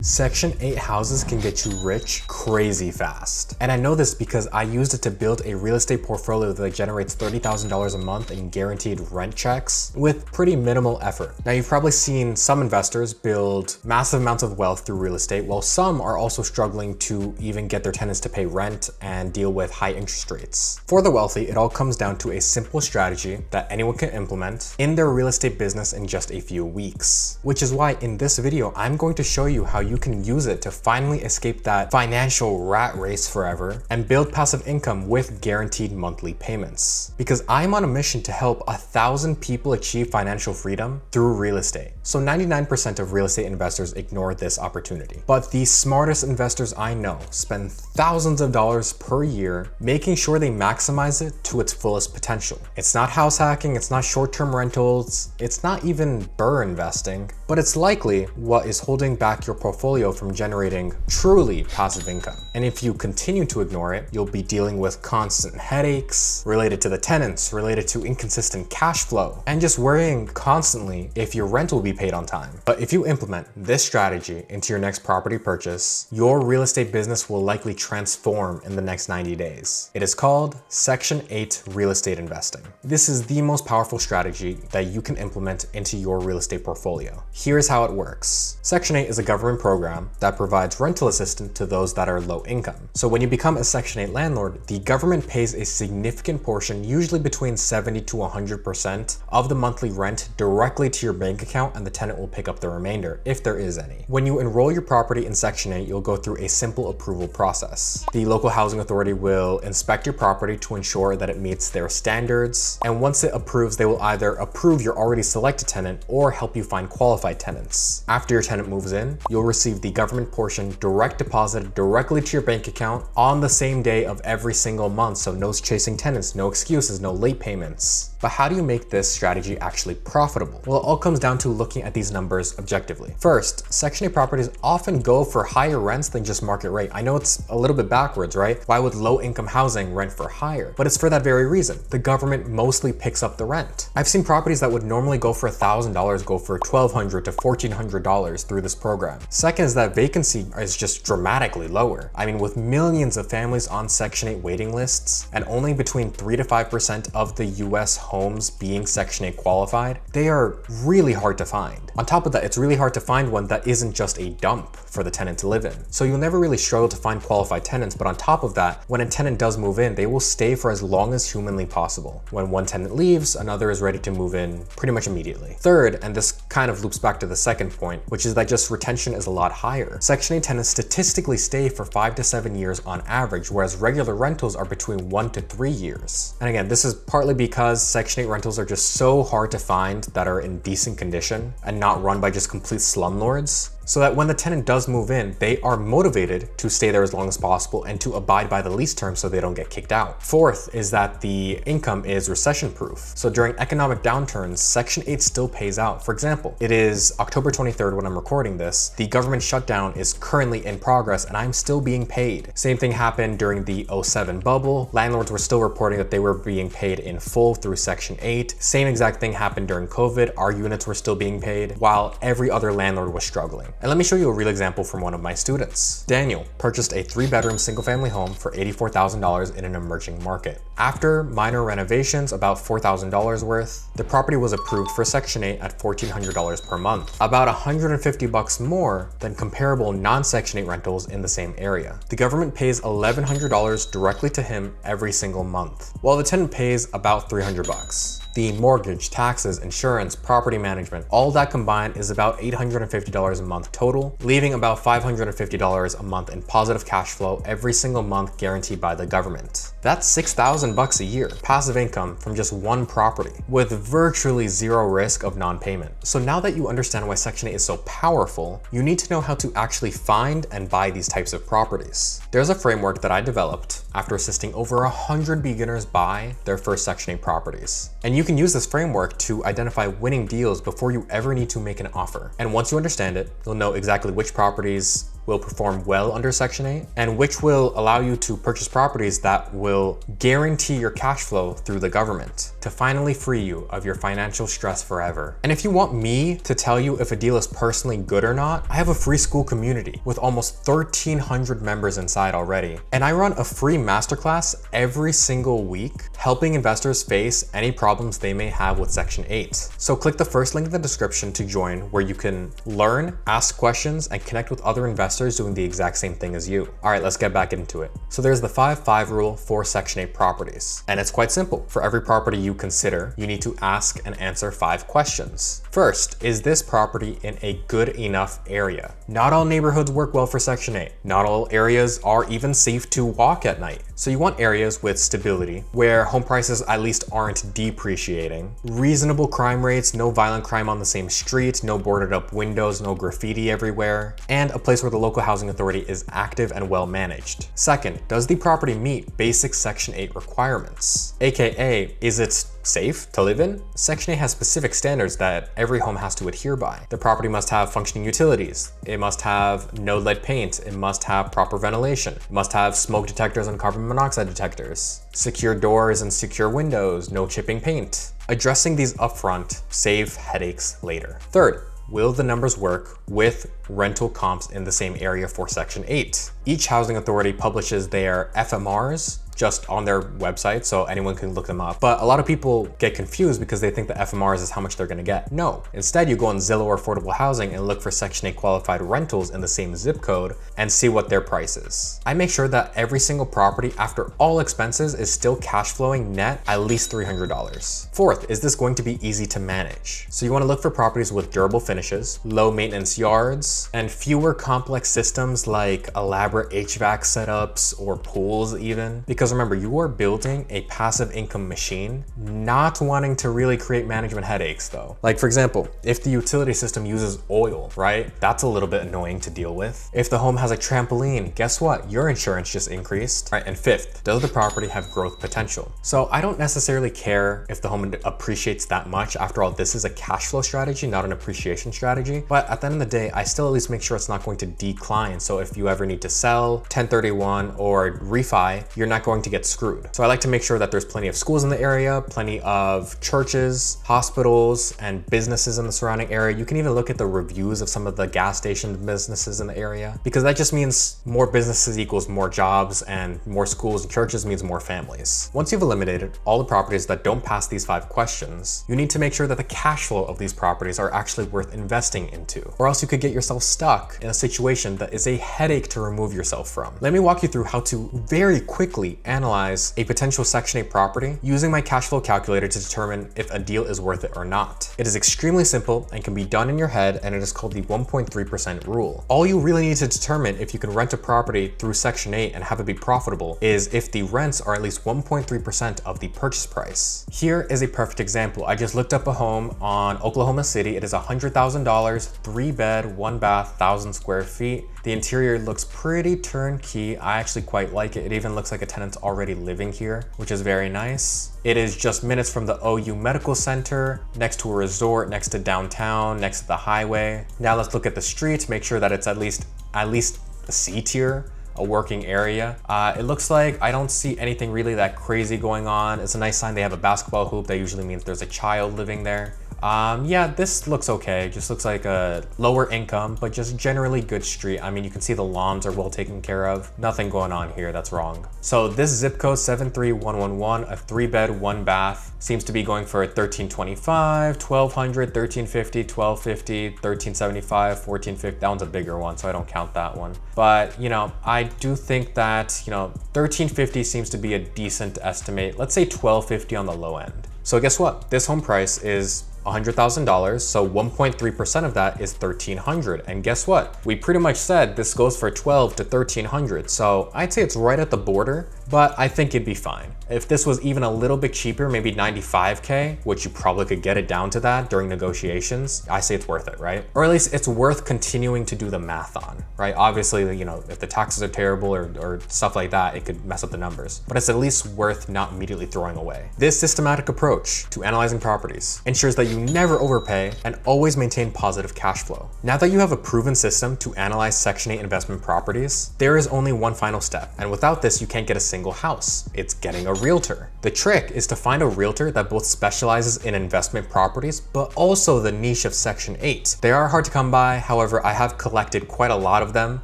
Section 8 houses can get you rich crazy fast. And I know this because I used it to build a real estate portfolio that generates $30,000 a month in guaranteed rent checks with pretty minimal effort. Now, you've probably seen some investors build massive amounts of wealth through real estate, while some are also struggling to even get their tenants to pay rent and deal with high interest rates. For the wealthy, it all comes down to a simple strategy that anyone can implement in their real estate business in just a few weeks. Which is why in this video, I'm going to show you how you can use it to finally escape that financial rat race forever and build passive income with guaranteed monthly payments. Because I'm on a mission to help 1,000 people achieve financial freedom through real estate. So 99% of real estate investors ignore this opportunity. But the smartest investors I know spend thousands of dollars per year making sure they maximize it to its fullest potential. It's not house hacking, it's not short-term rentals, it's not even BRRRR investing, but it's likely what is holding back your portfolio from generating truly passive income. And if you continue to ignore it, you'll be dealing with constant headaches related to the tenants, related to inconsistent cash flow, and just worrying constantly if your rent will be paid on time. But if you implement this strategy into your next property purchase, your real estate business will likely transform in the next 90 days. It is called Section 8 real estate investing. This is the most powerful strategy that you can implement into your real estate portfolio. Here's how it works. Section 8 is a government program that provides rental assistance to those that are low income. So when you become a Section 8 landlord, the government pays a significant portion, usually between 70 to 100% of the monthly rent directly to your bank account, and the tenant will pick up the remainder if there is any. When you enroll your property in Section 8, you'll go through a simple approval process. The local housing authority will inspect your property to ensure that it meets their standards, and once it approves, they will either approve your already selected tenant or help you find qualified tenants. After your tenant moves in, you'll receive the government portion direct deposited directly to your bank account on the same day of every single month. So no chasing tenants, no excuses, no late payments. But how do you make this strategy actually profitable? Well, it all comes down to looking at these numbers objectively. First, Section 8 properties often go for higher rents than just market rate. I know it's a little bit backwards, right? Why would low income housing rent for higher? But it's for that very reason. The government mostly picks up the rent. I've seen properties that would normally go for $1,000 go for $1,200 to $1,400 through this program. Second is that vacancy is just dramatically lower. I mean, with millions of families on Section 8 waiting lists and only between 3 to 5% of the US homes being Section 8 qualified, they are really hard to find. On top of that, it's really hard to find one that isn't just a dump for the tenant to live in. So you'll never really struggle to find qualified tenants, but on top of that, when a tenant does move in, they will stay for as long as humanly possible. When one tenant leaves, another is ready to move in pretty much immediately. Third, and this kind of loops back to the second point, which is that just retention is a lot higher. Section 8 tenants statistically stay for 5 to 7 years on average, whereas regular rentals are between 1 to 3 years. And again, this is partly because Section 8 rentals are just so hard to find that are in decent condition and not run by just complete slumlords, so that when the tenant does move in, they are motivated to stay there as long as possible and to abide by the lease terms so they don't get kicked out. Fourth is that the income is recession proof. So during economic downturns, Section 8 still pays out. For example, it is October 23rd when I'm recording this. The government shutdown is currently in progress and I'm still being paid. Same thing happened during the 07 bubble. Landlords were still reporting that they were being paid in full through Section 8. Same exact thing happened during COVID. Our units were still being paid while every other landlord was struggling. And let me show you a real example from one of my students. Daniel purchased a 3-bedroom single-family home for $84,000 in an emerging market. After minor renovations, about $4,000 worth, the property was approved for Section 8 at $1,400 per month, about $150 more than comparable non-Section 8 rentals in the same area. The government pays $1,100 directly to him every single month, while the tenant pays about $300. The mortgage, taxes, insurance, property management, all that combined is about $850 a month total, leaving about $550 a month in positive cash flow every single month guaranteed by the government. That's $6,000 a year, passive income from just one property, with virtually zero risk of non-payment. So now that you understand why Section 8 is so powerful, you need to know how to actually find and buy these types of properties. There's a framework that I developed after assisting over 100 beginners buy their first Section 8 properties. And you can use this framework to identify winning deals before you ever need to make an offer. And once you understand it, you'll know exactly which properties will perform well under Section 8, and which will allow you to purchase properties that will guarantee your cash flow through the government to finally free you of your financial stress forever. And if you want me to tell you if a deal is personally good or not, I have a free school community with almost 1,300 members inside already. And I run a free masterclass every single week, helping investors face any problems they may have with Section 8. So click the first link in the description to join, where you can learn, ask questions, and connect with other investors doing the exact same thing as you. All right, let's get back into it. So there's the 5-5 rule for Section 8 properties. And it's quite simple. For every property you consider, you need to ask and answer 5 questions. First, is this property in a good enough area? Not all neighborhoods work well for Section 8. Not all areas are even safe to walk at night. So you want areas with stability, where home prices at least aren't depreciating, reasonable crime rates, no violent crime on the same street, no boarded up windows, no graffiti everywhere, and a place where the local housing authority is active and well managed. Second, does the property meet basic Section 8 requirements? AKA, is it safe to live in? Section 8 has specific standards that every home has to adhere by. The property must have functioning utilities. It must have no lead paint. It must have proper ventilation. It must have smoke detectors and carbon monoxide detectors. Secure doors and secure windows, no chipping paint. Addressing these upfront save headaches later. Third, will the numbers work with rental comps in the same area for Section 8? Each housing authority publishes their FMRs just on their website, so anyone can look them up. But a lot of people get confused because they think the FMRs is how much they're gonna get. No, instead you go on Zillow or Affordable Housing and look for Section 8 qualified rentals in the same zip code and see what their price is. I make sure that every single property after all expenses is still cash flowing net at least $300. Fourth, is this going to be easy to manage? So you wanna look for properties with durable finishes, low maintenance yards, and fewer complex systems like elaborate HVAC setups or pools even. Because remember, you are building a passive income machine, not wanting to really create management headaches though. Like for example, if the utility system uses oil, right? That's a little bit annoying to deal with. If the home has a trampoline, guess what? Your insurance just increased. Right, and fifth, does the property have growth potential? So I don't necessarily care if the home appreciates that much. After all, this is a cash flow strategy, not an appreciation strategy. But at the end of the day, I still at least make sure it's not going to decline. So if you ever need to sell, 1031 or refi, you're not going to get screwed. So I like to make sure that there's plenty of schools in the area, plenty of churches, hospitals, and businesses in the surrounding area. You can even look at the reviews of some of the gas station businesses in the area, because that just means more businesses equals more jobs, and more schools and churches means more families. Once you've eliminated all the properties that don't pass these 5 questions, you need to make sure that the cash flow of these properties are actually worth investing into, or else you could get yourself stuck in a situation that is a headache to remove yourself from. Let me walk you through how to very quickly analyze a potential Section 8 property using my cash flow calculator to determine if a deal is worth it or not. It is extremely simple and can be done in your head, and it is called the 1.3% rule. All you really need to determine if you can rent a property through Section 8 and have it be profitable is if the rents are at least 1.3% of the purchase price. Here is a perfect example. I just looked up a home on Oklahoma City. It is $100,000, 3 bed, 1 bath, 1,000 square feet. The interior looks pretty turnkey. I actually quite like it. It even looks like a tenant's already living here, which is very nice. It is just minutes from the OU Medical Center, next to a resort, next to downtown, next to the highway. Now let's look at the streets, make sure that it's at least a C tier, a working area. It looks like I don't see anything really that crazy going on. It's a nice sign they have a basketball hoop. That usually means there's a child living there. Yeah, this looks okay. Just looks like a lower income, but just generally good street. I mean, you can see the lawns are well taken care of. Nothing going on here that's wrong. So this zip code 73111, a 3 bed, 1 bath, seems to be going for 1325, 1200, 1350, 1250, 1375, 1450. That one's a bigger one, so I don't count that one. But, you know, I do think that, you know, 1350 seems to be a decent estimate. Let's say 1250 on the low end. So guess what? This home price is $100,000, so 1.3% of that is $1,300. And guess what? We pretty much said this goes for $1,200 to $1,300. So I'd say it's right at the border but I think it'd be fine. If this was even a little bit cheaper, maybe 95K, which you probably could get it down to that during negotiations, I say it's worth it, right? Or at least it's worth continuing to do the math on, right? Obviously, you know, if the taxes are terrible or stuff like that, it could mess up the numbers, but it's at least worth not immediately throwing away. This systematic approach to analyzing properties ensures that you never overpay and always maintain positive cash flow. Now that you have a proven system to analyze Section 8 investment properties, there is only one final step, and without this, you can't get a single house. It's getting a realtor. The trick is to find a realtor that both specializes in investment properties, but also the niche of Section 8. They are hard to come by, however, I have collected quite a lot of them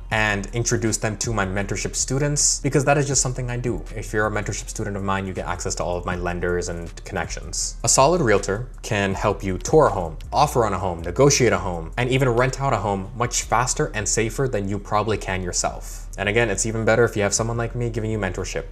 and introduced them to my mentorship students because that is just something I do. If you're a mentorship student of mine, you get access to all of my lenders and connections. A solid realtor can help you tour a home, offer on a home, negotiate a home, and even rent out a home much faster and safer than you probably can yourself. And again, it's even better if you have someone like me giving you mentorship.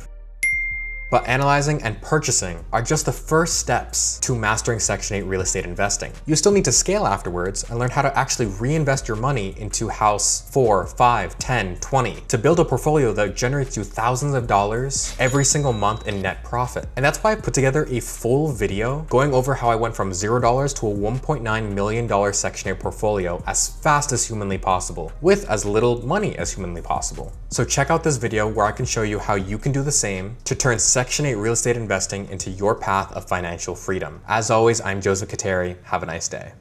But analyzing and purchasing are just the first steps to mastering Section 8 real estate investing. You still need to scale afterwards and learn how to actually reinvest your money into house 4, 5, 10, 20 to build a portfolio that generates you thousands of dollars every single month in net profit. And that's why I put together a full video going over how I went from $0 to a $1.9 million Section 8 portfolio as fast as humanly possible with as little money as humanly possible. So check out this video where I can show you how you can do the same to turn Section 8 real estate investing into your path of financial freedom. As always, I'm Joseph Khateri. Have a nice day.